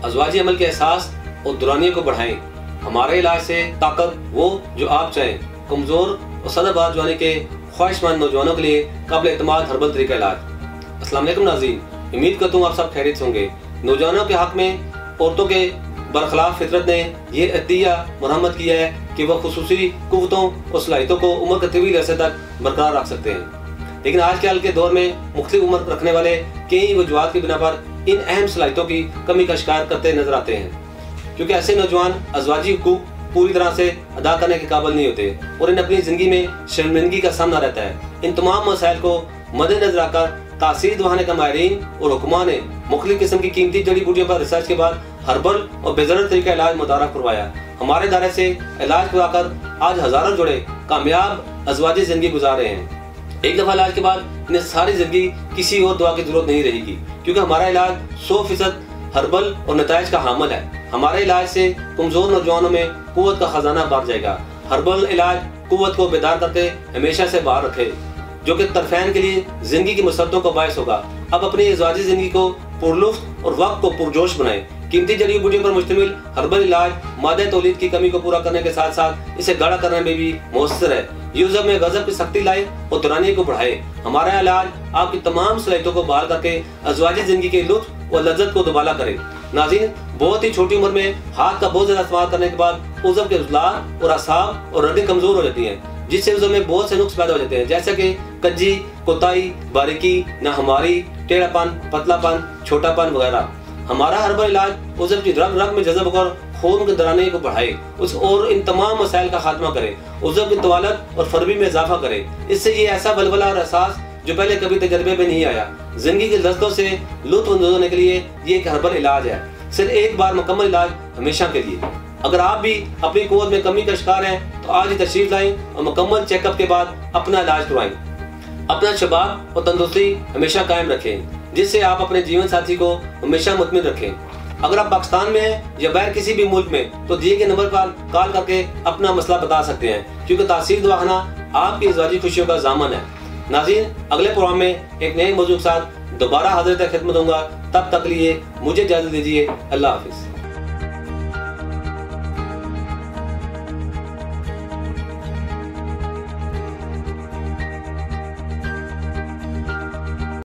अज़वाजी अमल के एहसास और दुरानियों को बढ़ाएं। हमारे इलाज से ताकत वो जो आप चाहें। कमज़ोर और सदाबहार जवानी के ख्वाहिशमंद नौजवानों के लिए काबिल एतमाद हर्बल तरीका इलाज। अस्सलाम वालेकुम नाज़रीन, उम्मीद करता हूँ आप सब खैरियत होंगे। नौजवानों के हक में औरतों के बरखिलाफ फितरत ने यह अतिया मुरम्मत किया है कि वह खुसूसी कुव्वतों और सलाहियतों को उम्र के तवील अरसे तक बरकरार रख सकते हैं। लेकिन आज के हाल के दौर में मुख्तलिफ उम्र रखने वाले कई वजूहात की बिना पर इन अहम सलाहियतों की कमी का शिकार करते नजर आते हैं, क्योंकि ऐसे नौजवान अज़वाजी हुकूक पूरी तरह से अदा करने के काबिल नहीं होते और इन्हें अपनी जिंदगी में शर्मिंदगी का सामना रहता है। इन तमाम मसाइल को मद्देनजर रखकर तासीर दवाने का माहिरीन और हुक्मा ने मुख्तलिफ किस्म की कीमती जड़ी बूटियों पर रिसर्च के बाद हर्बल और बेज़रर तरीका इलाज मुतारफ करवाया। हमारे दायरे से इलाज करवाकर आज हजारों जोड़े कामयाब अज़वाजी जिंदगी गुजार रहे हैं। एक दफा इलाज के बाद इन्हें सारी जिंदगी किसी और दुआ की जरूरत नहीं रहेगी, क्योंकि हमारा इलाज 100% हर्बल और नताइज का हामिल है। हमारे इलाज से कमजोर नौजवानों में कुव्वत का खजाना बढ़ जाएगा। हर्बल इलाज कुव्वत को बेदार करके हमेशा से बाहर रखे, जो कि तरफैन के लिए जिंदगी की मुसद्दों का बायस होगा। अब अपनी अज़वाजी जिंदगी को पुरलुफ्त और वक्त को पुरजोश बनाएं। कीमती जड़ी बूटियों पर मुश्तमिल हर्बल इलाज मादे तौलीद की कमी को पूरा करने के साथ साथ इसे गाढ़ा करने में भी मौसर है। यूजर में गजब की सख्ती लाए और दुरानी को बढ़ाए। हमारा इलाज आपकी तमाम सलाहियतों को बहाल करके अज़वाजी जिंदगी के लुत्फ और लज्जत को दुबाला करे। नाज़रीन, बहुत ही छोटी उम्र में हाथ का बहुत ज्यादा इस्तेमाल करने के बाद उज़व के उजलार और असाब और रगें कमजोर हो जाती हैं, जिससे उज़व में बहुत से नुक्स पैदा हो जाते हैं, जैसे कि कज्जी, कोताही, बारीकी, नाहमारी, टेढ़ापन, पतलापन, छोटापन वगैरह। हमारा हर्बल इलाज उज़व की रग रग में जज़ब होकर खून के दराने को बढ़ाए और इन तमाम मसाइल का खात्मा करे, उज़व की तवालत और फरबी में इजाफा करे। इससे ये ऐसा बलबला और एहसास जो पहले कभी तजर्बे में नहीं आया। जिंदगी के लज्जतों से लुत्फ अंदोज होने के लिए ये एक हर्बल इलाज है, सिर्फ एक बार मुकम्मल इलाज हमेशा के लिए। अगर आप भी अपनी कुव्वत में कमी का शिकार हैं तो आज ही तशरीफ लाएं और मुकम्मल चेकअप के बाद अपना इलाज करवाएं। अपना शबाब और तंदुरुस्ती हमेशा कायम रखें, जिससे आप अपने जीवन साथी को हमेशा मुतमिन रखें। अगर आप पाकिस्तान में हैं या बाहर किसी भी मुल्क में तो दिए गए नंबर पर कॉल करके अपना मसला बता सकते हैं, क्योंकि तासीर दवाखाना आपकी अज़वाजी खुशियों का ज़ामन है। नाज़रीन, अगले प्रोग्राम में एक नए मौजूद के साथ दोबारा हाजिर खिदमत दूंगा। तब तक लिए मुझे इजाज़त दीजिए। अल्लाह हाफिज़।